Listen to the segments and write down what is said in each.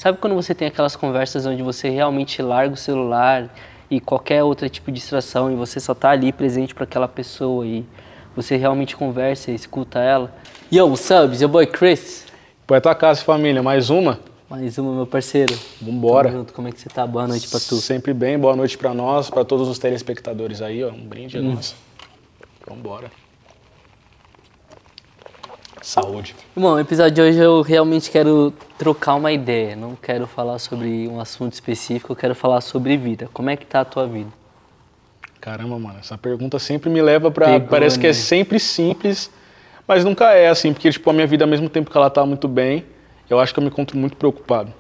Sabe quando você tem aquelas conversas onde você realmente larga o celular e qualquer outro tipo de distração e você só tá ali presente para aquela pessoa e você realmente conversa e escuta ela? Yo, what's up? It's your boy Chris. Poeta Cássio, família, mais uma? Mais uma, meu parceiro. Vambora. Tamo junto. Como é que você tá? Boa noite pra tu. Sempre bem, boa noite pra nós, pra todos os telespectadores aí, ó. Um brinde a nós. Vambora. Saúde. Bom, no episódio de hoje eu realmente quero trocar uma ideia. Não quero falar sobre um assunto específico, eu quero falar sobre vida. Como é que tá a tua vida? Caramba, mano, essa pergunta sempre me leva pra... Pegou, Parece que né? é sempre simples, mas nunca é assim, porque tipo, a minha vida, ao mesmo tempo que ela tá muito bem, eu acho que eu me encontro muito preocupado.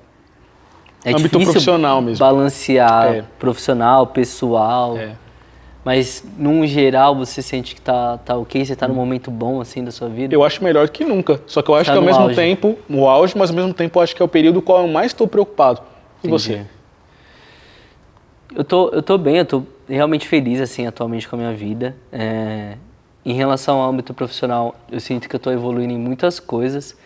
É Âmbito difícil profissional mesmo. balancear profissional, pessoal, É. mas num geral você sente que tá ok? Você tá num momento bom assim da sua vida? Eu acho melhor que nunca, só que eu acho Tá que ao no mesmo auge. tempo, no auge, mas ao mesmo tempo eu acho que é o período no qual eu mais estou preocupado. E você? Entendi. Eu tô bem, eu tô realmente feliz, assim, atualmente com a minha vida. Em relação ao âmbito profissional, eu sinto que eu tô evoluindo em muitas coisas.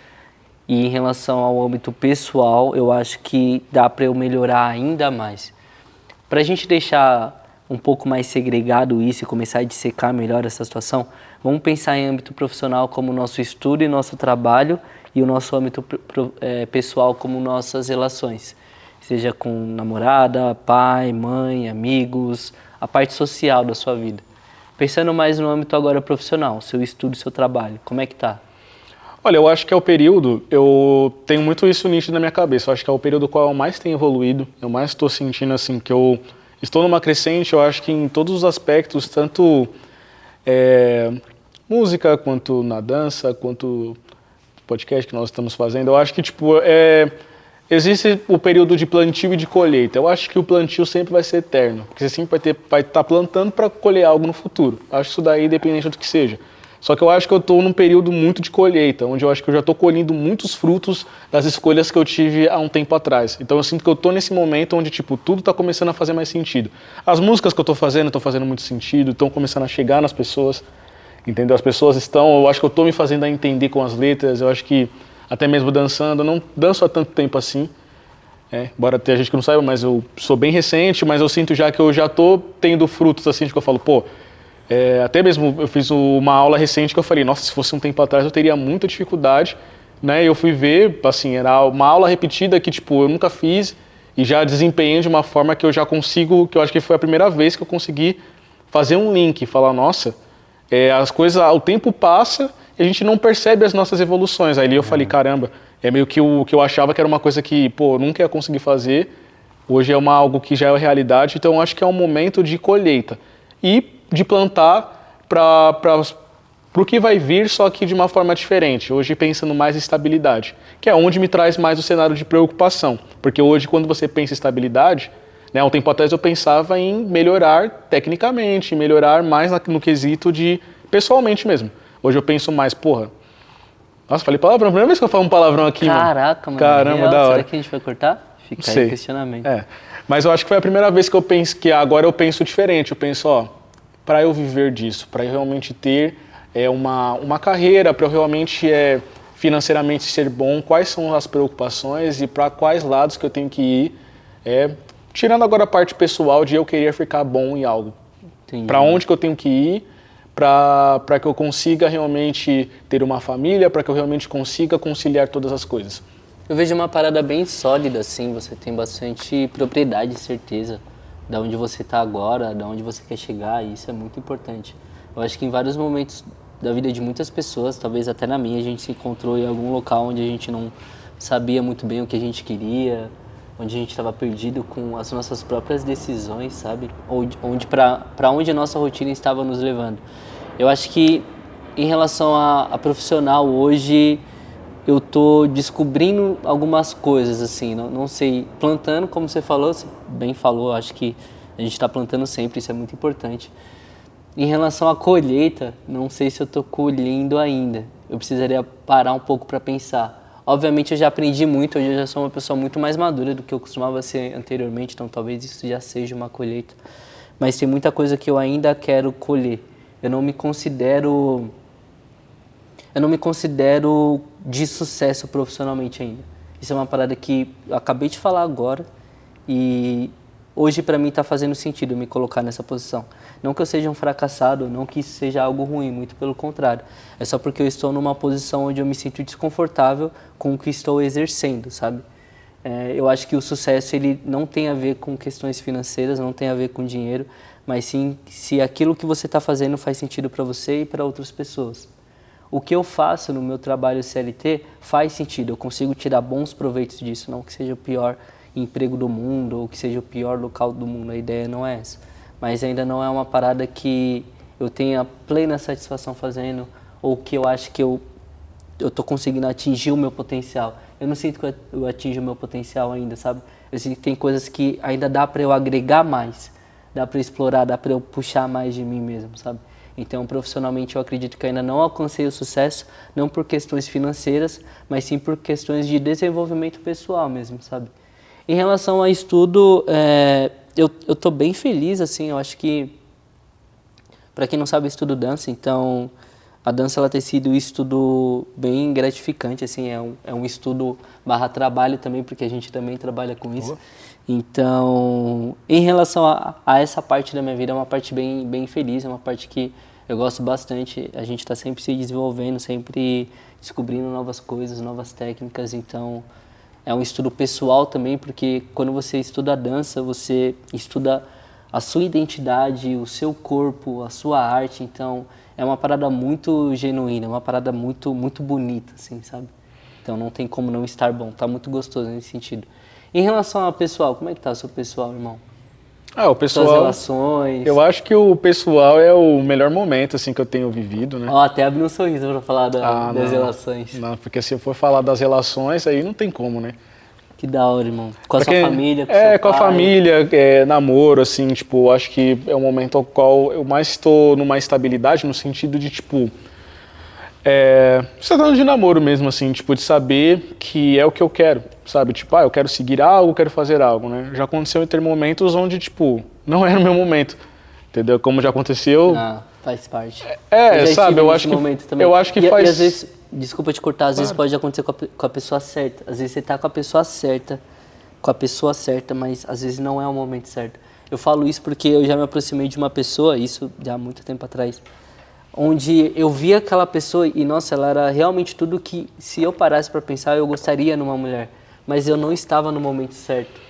E em relação ao âmbito pessoal, eu acho que dá para eu melhorar ainda mais. Para a gente deixar um pouco mais segregado isso e começar a dissecar melhor essa situação, vamos pensar em âmbito profissional como nosso estudo e nosso trabalho e o nosso âmbito pessoal como nossas relações. Seja com namorada, pai, mãe, amigos, a parte social da sua vida. Pensando mais no âmbito agora profissional, seu estudo e seu trabalho, como é que tá? Olha, eu acho que é o período, eu tenho muito isso nítido na minha cabeça, eu acho que é o período no qual eu mais tenho evoluído, eu mais estou sentindo assim que eu estou numa crescente, eu acho que em todos os aspectos, tanto música, quanto na dança, quanto podcast que nós estamos fazendo, eu acho que tipo, existe o período de plantio e de colheita, eu acho que o plantio sempre vai ser eterno, porque você sempre vai estar plantando para colher algo no futuro, eu acho isso daí independente do que seja. Só que eu acho que eu estou num período muito de colheita, onde eu acho que eu já estou colhendo muitos frutos das escolhas que eu tive há um tempo atrás. Então eu sinto que eu estou nesse momento onde tipo, tudo está começando a fazer mais sentido. As músicas que eu estou fazendo muito sentido, estão começando a chegar nas pessoas, entendeu? As pessoas estão, eu acho que eu estou me fazendo a entender com as letras, eu acho que até mesmo dançando, eu não danço há tanto tempo assim, embora tenha gente que não saiba, mas eu sou bem recente, mas eu sinto já que eu já estou tendo frutos assim, de que eu falo, pô, até mesmo eu fiz uma aula recente que eu falei, nossa, se fosse um tempo atrás eu teria muita dificuldade, né? Eu fui ver, assim, era uma aula repetida que, tipo, eu nunca fiz e já desempenhei de uma forma que eu já consigo, que eu acho que foi a primeira vez que eu consegui fazer um link, falar, nossa, as coisas, o tempo passa e a gente não percebe as nossas evoluções. Aí eu falei, caramba, é meio que o que eu achava que era uma coisa que, pô, eu nunca ia conseguir fazer, hoje é algo que já é realidade, então eu acho que é um momento de colheita. E de plantar para o que vai vir, só que de uma forma diferente. Hoje pensando mais em estabilidade, que é onde me traz mais o cenário de preocupação. Porque hoje, quando você pensa em estabilidade, né, um tempo atrás eu pensava em melhorar tecnicamente, melhorar mais no quesito de pessoalmente mesmo. Hoje eu penso mais, porra, nossa, falei palavrão, primeira vez que eu falo um palavrão aqui, Caraca, mano. mano. Caramba, real, da hora. será que a gente vai cortar? Fica Não aí sei. o questionamento. Mas eu acho que foi a primeira vez que eu penso que agora eu penso diferente. Eu penso, ó, para eu viver disso, para eu realmente ter uma carreira, para eu realmente financeiramente ser bom, quais são as preocupações e para quais lados que eu tenho que ir, tirando agora a parte pessoal de eu querer ficar bom em algo. Para onde que eu tenho que ir, para que eu consiga realmente ter uma família, para que eu realmente consiga conciliar todas as coisas. Eu vejo uma parada bem sólida, assim, você tem bastante propriedade e certeza da onde você está agora, da onde você quer chegar, e isso é muito importante. Eu acho que em vários momentos da vida de muitas pessoas, talvez até na minha, a gente se encontrou em algum local onde a gente não sabia muito bem o que a gente queria, onde a gente estava perdido com as nossas próprias decisões, sabe? Para onde a nossa rotina estava nos levando. Eu acho que em relação a profissional hoje, eu tô descobrindo algumas coisas, assim, não sei, plantando, como você falou, você bem falou, acho que a gente está plantando sempre, isso é muito importante. Em relação à colheita, não sei se eu tô colhendo ainda, eu precisaria parar um pouco para pensar. Obviamente eu já aprendi muito, hoje eu já sou uma pessoa muito mais madura do que eu costumava ser anteriormente, então talvez isso já seja uma colheita. Mas tem muita coisa que eu ainda quero colher. Eu não me considero de sucesso profissionalmente ainda. Isso é uma parada que eu acabei de falar agora e hoje para mim está fazendo sentido me colocar nessa posição. Não que eu seja um fracassado, não que isso seja algo ruim, muito pelo contrário. É só porque eu estou numa posição onde eu me sinto desconfortável com o que estou exercendo, sabe? Eu acho que o sucesso ele não tem a ver com questões financeiras, não tem a ver com dinheiro, mas sim se aquilo que você está fazendo faz sentido para você e para outras pessoas. O que eu faço no meu trabalho CLT faz sentido, eu consigo tirar bons proveitos disso, não que seja o pior emprego do mundo ou que seja o pior local do mundo, a ideia não é essa. Mas ainda não é uma parada que eu tenha plena satisfação fazendo ou que eu acho que eu estou conseguindo atingir o meu potencial. Eu não sinto que eu atinjo o meu potencial ainda, sabe? Eu sinto que tem coisas que ainda dá para eu agregar mais, dá para eu explorar, dá para eu puxar mais de mim mesmo, sabe? Então, profissionalmente, eu acredito que eu ainda não alcancei o sucesso, não por questões financeiras, mas sim por questões de desenvolvimento pessoal mesmo, sabe? Em relação a estudo, eu tô bem feliz, assim, eu acho que, para quem não sabe, eu estudo dança, então a dança ela tem sido um estudo bem gratificante, assim, é um estudo barra trabalho também, porque a gente também trabalha com isso. Então, em relação a essa parte da minha vida, é uma parte bem feliz, é uma parte que eu gosto bastante, a gente está sempre se desenvolvendo, sempre descobrindo novas coisas, novas técnicas, então é um estudo pessoal também, porque quando você estuda a dança, você estuda a sua identidade, o seu corpo, a sua arte, então é uma parada muito genuína, é uma parada muito bonita, assim, sabe? Então não tem como não estar bom, tá muito gostoso nesse sentido. Em relação ao pessoal, como é que tá o seu pessoal, irmão? O pessoal... Suas relações? Eu acho que o pessoal é o melhor momento, assim, que eu tenho vivido, né? Ó, até abri um sorriso pra falar das relações. Não, porque se eu for falar das relações, aí não tem como, né? Que da hora, irmão. Com a Porque, sua família, com seu pai? com a família, namoro, assim, tipo, acho que é o momento ao qual eu mais estou numa estabilidade, no sentido de, tipo, você tá falando de namoro mesmo, assim, tipo, de saber que é o que eu quero, sabe? Tipo, eu quero seguir algo, quero fazer algo, né? Já aconteceu em ter momentos onde, tipo, não era o meu momento, entendeu? Como já aconteceu... Faz parte. Eu já sabe? Eu acho que eu acho que faz... E às vezes, desculpa te cortar, às vezes pode acontecer com a pessoa certa. Às vezes você tá com a pessoa certa, mas às vezes não é o momento certo. Eu falo isso porque eu já me aproximei de uma pessoa, isso já há muito tempo atrás, onde eu via aquela pessoa e, nossa, ela era realmente tudo que, se eu parasse para pensar, eu gostaria numa mulher. Mas eu não estava no momento certo.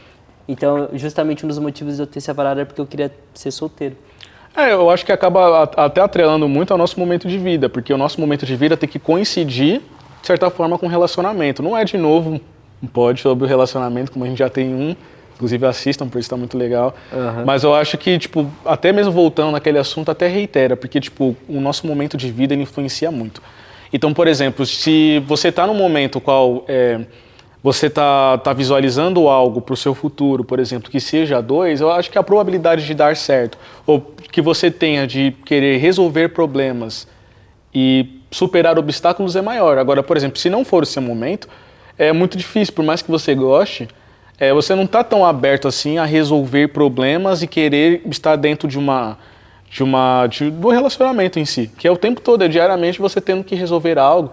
Então, justamente um dos motivos de eu ter separado é porque eu queria ser solteiro. Eu acho que acaba até atrelando muito ao nosso momento de vida, porque o nosso momento de vida tem que coincidir, de certa forma, com o relacionamento. Não é, de novo, um pod sobre o relacionamento, como a gente já tem um, inclusive assistam, por isso está muito legal. Mas eu acho que, tipo, até mesmo voltando naquele assunto, até reitera, porque, tipo, o nosso momento de vida, ele influencia muito. Então, por exemplo, se você está num momento qual você está visualizando algo para o seu futuro, por exemplo, que seja dois, eu acho que a probabilidade de dar certo, ou que você tenha de querer resolver problemas e superar obstáculos é maior. Agora, por exemplo, se não for o seu momento, é muito difícil, por mais que você goste, você não está tão aberto assim a resolver problemas e querer estar dentro do relacionamento em si, que é o tempo todo, diariamente você tendo que resolver algo.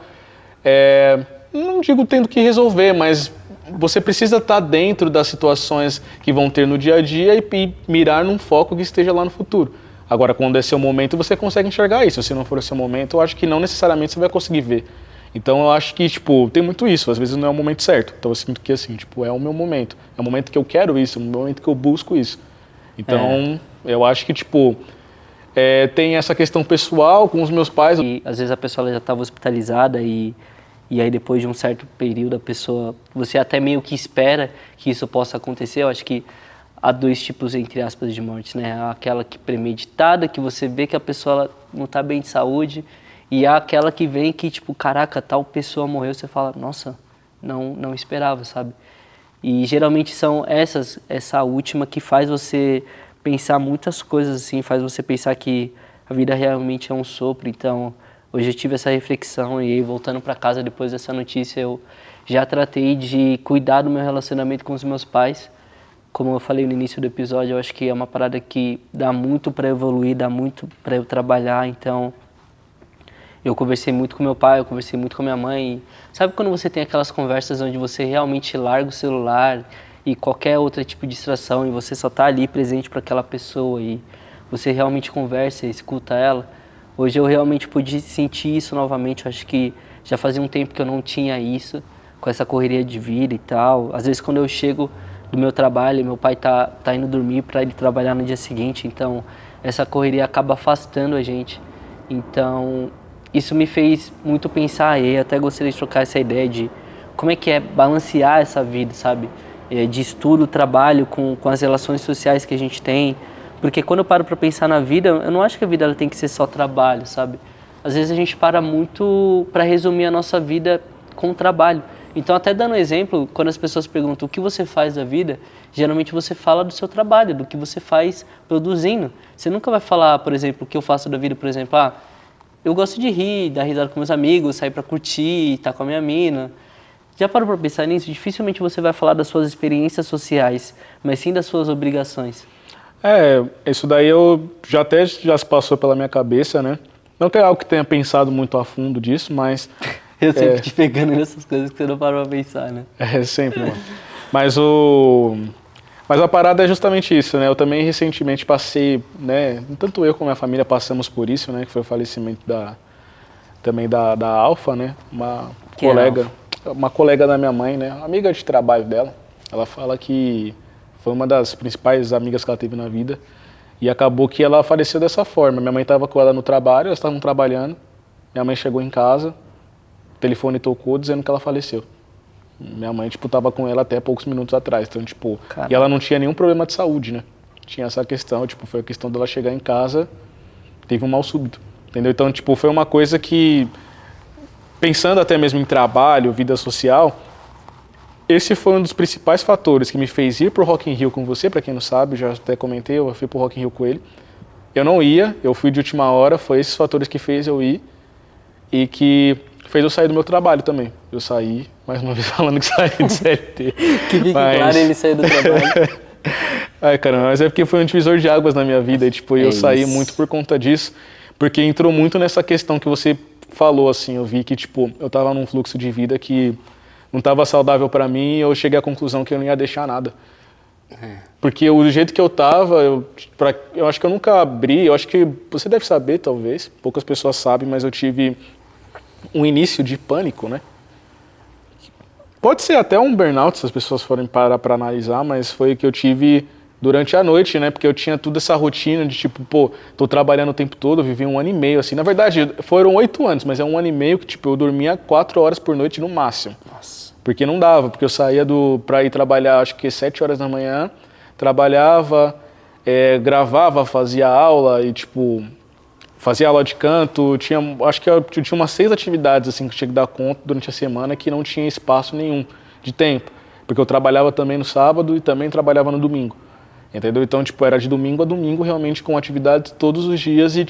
Não digo tendo que resolver, mas você precisa estar dentro das situações que vão ter no dia a dia e mirar num foco que esteja lá no futuro. Agora, quando é seu momento, você consegue enxergar isso. Se não for o seu momento, eu acho que não necessariamente você vai conseguir ver. Então, eu acho que, tipo, tem muito isso. Às vezes não é o momento certo. Então, eu sinto que, assim, tipo, é o meu momento. É o momento que eu quero isso, é o momento que eu busco isso. Então, eu acho que, tipo, tem essa questão pessoal com os meus pais. E, às vezes, a pessoa já estava hospitalizada e aí depois de um certo período a pessoa, você até meio que espera que isso possa acontecer. Eu acho que há dois tipos, entre aspas, de mortes, né? Aquela que premeditada, que você vê que a pessoa não está bem de saúde, e há aquela que vem que, tipo, caraca, tal pessoa morreu, você fala, nossa, não esperava, sabe? E geralmente são essa última que faz você pensar muitas coisas, assim, faz você pensar que a vida realmente é um sopro. Então, hoje eu tive essa reflexão e aí, voltando para casa depois dessa notícia, eu já tratei de cuidar do meu relacionamento com os meus pais. Como eu falei no início do episódio, eu acho que é uma parada que dá muito para evoluir, dá muito para eu trabalhar. Então, Eu conversei muito com meu pai, eu conversei muito com minha mãe. Sabe quando você tem aquelas conversas onde você realmente larga o celular e qualquer outro tipo de distração e você só tá ali presente para aquela pessoa e você realmente conversa e escuta ela? Hoje eu realmente pude sentir isso novamente. Eu acho que já fazia um tempo que eu não tinha isso, com essa correria de vida e tal. Às vezes quando eu chego do meu trabalho, meu pai tá indo dormir para ele trabalhar no dia seguinte, então essa correria acaba afastando a gente. Então isso me fez muito pensar, e eu até gostaria de trocar essa ideia de como é que é balancear essa vida, sabe? De estudo, trabalho, com as relações sociais que a gente tem. Porque quando eu paro para pensar na vida, eu não acho que a vida ela tem que ser só trabalho, sabe? Às vezes a gente para muito para resumir a nossa vida com o trabalho. Então, até dando um exemplo, quando as pessoas perguntam o que você faz da vida, geralmente você fala do seu trabalho, do que você faz produzindo. Você nunca vai falar, por exemplo, o que eu faço da vida, por exemplo, eu gosto de rir, dar risada com meus amigos, sair para curtir, estar com a minha mina. Já parou para pensar nisso? Dificilmente você vai falar das suas experiências sociais, mas sim das suas obrigações. Isso daí já se passou pela minha cabeça, né? Não que é algo que tenha pensado muito a fundo disso, mas... Eu sempre te pegando nessas coisas que você não parou pra pensar, né? Sempre, mano. Mas a parada é justamente isso, né? Eu também recentemente passei, né? Tanto eu como a minha família passamos por isso, né? Que foi o falecimento também da Alfa, né? Uma colega da minha mãe, né? Amiga de trabalho dela. Ela fala que foi uma das principais amigas que ela teve na vida. E acabou que ela faleceu dessa forma. Minha mãe estava com ela no trabalho, elas estavam trabalhando. Minha mãe chegou em casa, o telefone tocou dizendo que ela faleceu. Minha mãe, tava com ela até poucos minutos atrás. Então, e ela não tinha nenhum problema de saúde, né? Tinha essa questão, foi a questão dela chegar em casa, teve um mal súbito, entendeu? Então, foi uma coisa que, pensando até mesmo em trabalho, vida social, esse foi um dos principais fatores que me fez ir pro Rock in Rio com você, para quem não sabe, já até comentei, eu fui pro Rock in Rio com ele. Eu não ia, eu fui de última hora, foi esses fatores que fez eu ir e que fez eu sair do meu trabalho também. Eu saí, mais uma vez falando que saí do CLT. Que fique claro, ele saiu do trabalho. Ai, caramba, mas é porque foi um divisor de águas na minha vida e eu saí muito por conta disso, porque entrou muito nessa questão que você falou, assim, eu vi que, eu tava num fluxo de vida que não estava saudável para mim e eu cheguei à conclusão que eu não ia deixar nada. Porque o jeito que eu tava, eu acho que eu nunca abri, eu acho que você deve saber, talvez, poucas pessoas sabem, mas eu tive um início de pânico, né? Pode ser até um burnout, se as pessoas forem parar para analisar, mas foi o que eu tive durante a noite, né? Porque eu tinha toda essa rotina de tô trabalhando o tempo todo, eu vivi 1 ano e meio, assim. Na verdade, foram 8 anos, mas é 1 ano e meio que, eu dormia 4 horas por noite no máximo. Nossa. Porque não dava, porque eu saía pra ir trabalhar, acho que 7 horas da manhã, trabalhava, gravava, fazia aula e, fazia aula de canto, acho que eu tinha umas 6 atividades, assim, que eu tinha que dar conta durante a semana que não tinha espaço nenhum de tempo. Porque eu trabalhava também no sábado e também trabalhava no domingo. Entendeu? Então, era de domingo a domingo, realmente, com atividades todos os dias e,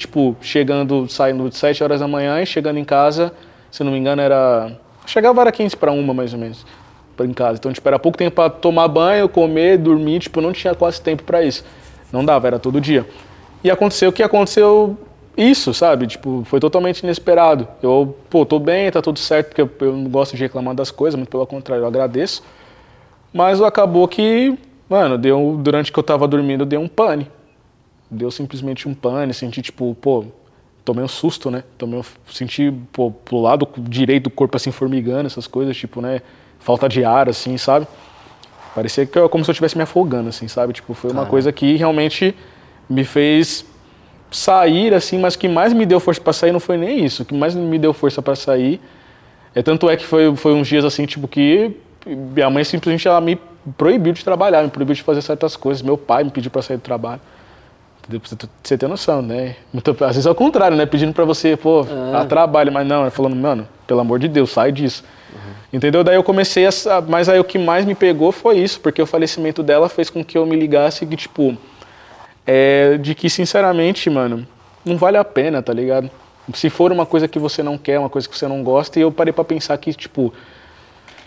saindo de 7 horas da manhã e chegando em casa, se não me engano, chegava era 15 para 1, mais ou menos, em casa. Então, era pouco tempo para tomar banho, comer, dormir, não tinha quase tempo para isso. Não dava, era todo dia. E aconteceu o que aconteceu isso, sabe? Foi totalmente inesperado. Eu, tô bem, tá tudo certo, porque eu não gosto de reclamar das coisas, muito pelo contrário, eu agradeço. Mas acabou que, mano, durante que eu tava dormindo, deu um pane. Deu simplesmente um pane, senti, tomei um susto, né? Senti, pro lado direito do corpo, assim, formigando, essas coisas, né? Falta de ar, assim, sabe? Parecia como se eu estivesse me afogando, assim, sabe? Foi uma coisa que realmente me fez sair, assim, mas o que mais me deu força para sair não foi nem isso. O que mais me deu força para sair tanto é que foi uns dias, assim, que minha mãe simplesmente ela me proibiu de trabalhar, me proibiu de fazer certas coisas. Meu pai me pediu para sair do trabalho. Pra você ter noção, né? Às vezes é o contrário, né? Pedindo pra você, trabalho, mas não, falando, mano, pelo amor de Deus, sai disso. Entendeu? Daí eu comecei mas aí o que mais me pegou foi isso, porque o falecimento dela fez com que eu me ligasse que, de que, sinceramente, mano, não vale a pena, tá ligado? Se for uma coisa que você não quer, uma coisa que você não gosta, e eu parei pra pensar que,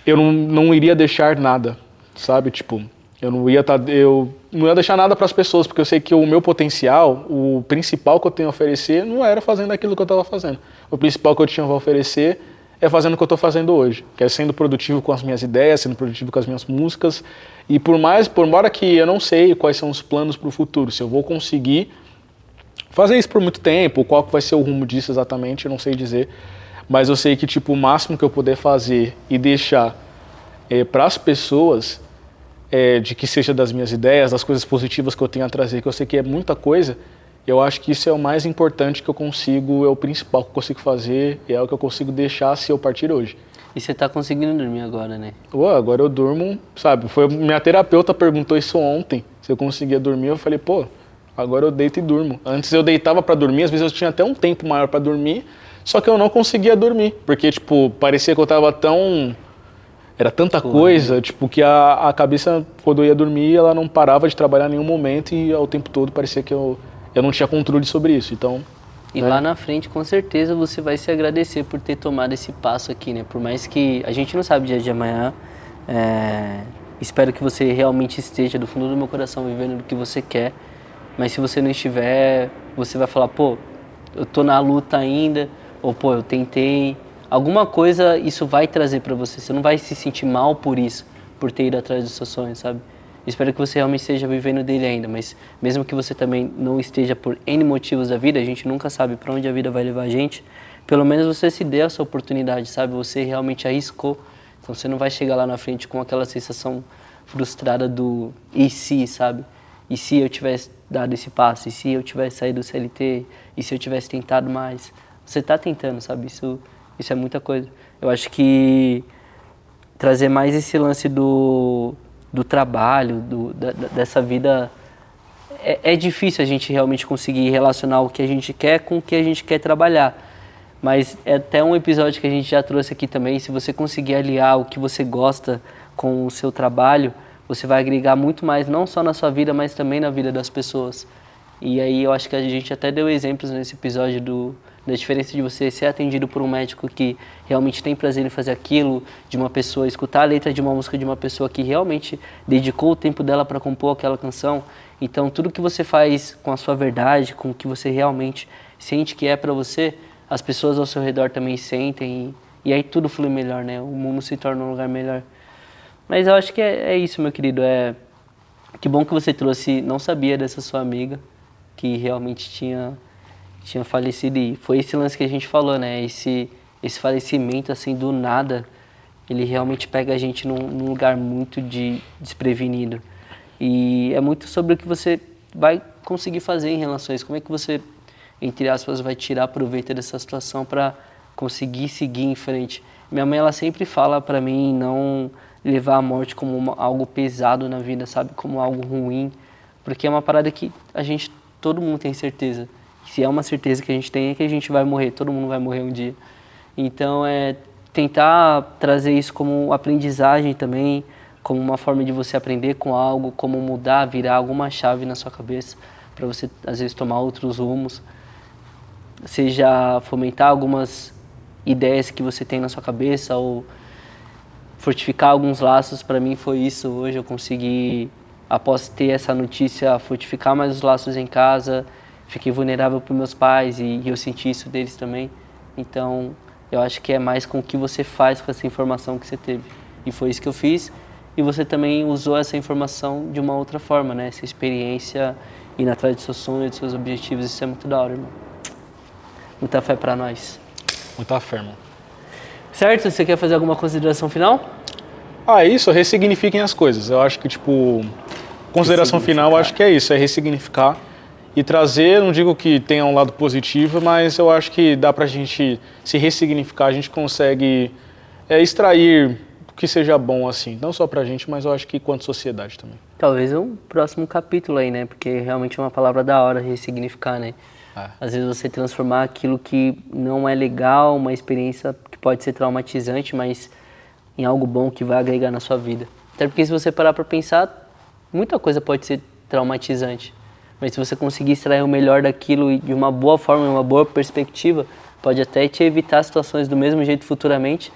eu não iria deixar nada, sabe? Eu não ia deixar nada para as pessoas, porque eu sei que o meu potencial, o principal que eu tenho a oferecer, não era fazendo aquilo que eu estava fazendo. O principal que eu tinha a oferecer é fazendo o que eu estou fazendo hoje, que é sendo produtivo com as minhas ideias, sendo produtivo com as minhas músicas. E por embora que eu não sei quais são os planos para o futuro, se eu vou conseguir fazer isso por muito tempo, qual vai ser o rumo disso exatamente, eu não sei dizer. Mas eu sei que tipo, o máximo que eu puder fazer e deixar para as pessoas, de que seja das minhas ideias, das coisas positivas que eu tenho a trazer, que eu sei que é muita coisa, eu acho que isso é o mais importante que eu consigo, é o principal que eu consigo fazer, e é o que eu consigo deixar se eu partir hoje. E você tá conseguindo dormir agora, né? Agora eu durmo, sabe? Minha terapeuta perguntou isso ontem, se eu conseguia dormir, eu falei, agora eu deito e durmo. Antes eu deitava para dormir, às vezes eu tinha até um tempo maior para dormir, só que eu não conseguia dormir, porque tipo, parecia que eu tava era tanta coisa, tipo, que a cabeça, quando eu ia dormir, ela não parava de trabalhar em nenhum momento e ao tempo todo parecia que eu não tinha controle sobre isso, então... E lá na frente, com certeza, você vai se agradecer por ter tomado esse passo aqui, né? Por mais que a gente não sabe o dia de amanhã, espero que você realmente esteja do fundo do meu coração vivendo o que você quer, mas se você não estiver, você vai falar, eu tô na luta ainda, ou eu tentei. Alguma coisa isso vai trazer pra você não vai se sentir mal por isso, por ter ido atrás dos seus sonhos, sabe? Espero que você realmente esteja vivendo dele ainda, mas mesmo que você também não esteja por N motivos da vida, a gente nunca sabe pra onde a vida vai levar a gente, pelo menos você se deu essa oportunidade, sabe? Você realmente arriscou, então você não vai chegar lá na frente com aquela sensação frustrada do e se, sabe? E se eu tivesse dado esse passo? E se eu tivesse saído do CLT? E se eu tivesse tentado mais? Você tá tentando, sabe? Isso é muita coisa. Eu acho que trazer mais esse lance do trabalho, dessa vida... É difícil a gente realmente conseguir relacionar o que a gente quer com o que a gente quer trabalhar. Mas é até um episódio que a gente já trouxe aqui também. Se você conseguir aliar o que você gosta com o seu trabalho, você vai agregar muito mais, não só na sua vida, mas também na vida das pessoas. E aí eu acho que a gente até deu exemplos nesse episódio da diferença de você ser atendido por um médico que realmente tem prazer em fazer aquilo, de uma pessoa, escutar a letra de uma música de uma pessoa que realmente dedicou o tempo dela para compor aquela canção. Então tudo que você faz com a sua verdade, com o que você realmente sente que é para você, as pessoas ao seu redor também sentem e aí tudo flui melhor, né? O mundo se torna um lugar melhor. Mas eu acho que é isso, meu querido. Que bom que você trouxe, não sabia dessa sua amiga, que realmente tinha falecido. E foi esse lance que a gente falou, né? Esse falecimento, assim, do nada, ele realmente pega a gente num lugar muito desprevenido. E é muito sobre o que você vai conseguir fazer em relações. Como é que você, entre aspas, vai tirar proveito dessa situação para conseguir seguir em frente? Minha mãe, ela sempre fala para mim não levar a morte como algo pesado na vida, sabe? Como algo ruim. Porque é uma parada que todo mundo tem certeza. Se é uma certeza que a gente tem, é que a gente vai morrer. Todo mundo vai morrer um dia. Então, tentar trazer isso como aprendizagem também, como uma forma de você aprender com algo, como mudar, virar alguma chave na sua cabeça, para você, às vezes, tomar outros rumos. Seja fomentar algumas ideias que você tem na sua cabeça ou fortificar alguns laços. Para mim foi isso hoje. Eu consegui, após ter essa notícia, fortificar mais os laços em casa. Fiquei vulnerável para meus pais e eu senti isso deles também. Então, eu acho que é mais com o que você faz com essa informação que você teve. E foi isso que eu fiz. E você também usou essa informação de uma outra forma, né? Essa experiência, ir atrás dos seus sonhos, dos seus objetivos. Isso é muito da hora, irmão. Muita fé para nós. Muita fé, irmão. Certo? Você quer fazer alguma consideração final? Isso, ressignifiquem as coisas. Eu acho que, consideração final, eu acho que é isso, é ressignificar e trazer, não digo que tenha um lado positivo, mas eu acho que dá pra gente se ressignificar, a gente consegue extrair o que seja bom, assim, não só pra gente, mas eu acho que quanto sociedade também. Talvez um próximo capítulo aí, né? Porque realmente é uma palavra da hora, ressignificar, né? Às vezes você transformar aquilo que não é legal, uma experiência que pode ser traumatizante, mas em algo bom que vai agregar na sua vida. Até porque se você parar para pensar, muita coisa pode ser traumatizante. Mas se você conseguir extrair o melhor daquilo e de uma boa forma, uma boa perspectiva, pode até te evitar situações do mesmo jeito futuramente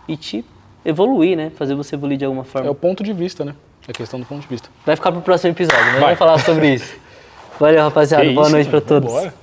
e te evoluir, né? Fazer você evoluir de alguma forma. É o ponto de vista, né? É questão do ponto de vista. Vai ficar pro próximo episódio, mas Vai. vamos falar sobre isso. Valeu, rapaziada. Que Boa isso, noite pra mano. todos. Vambora.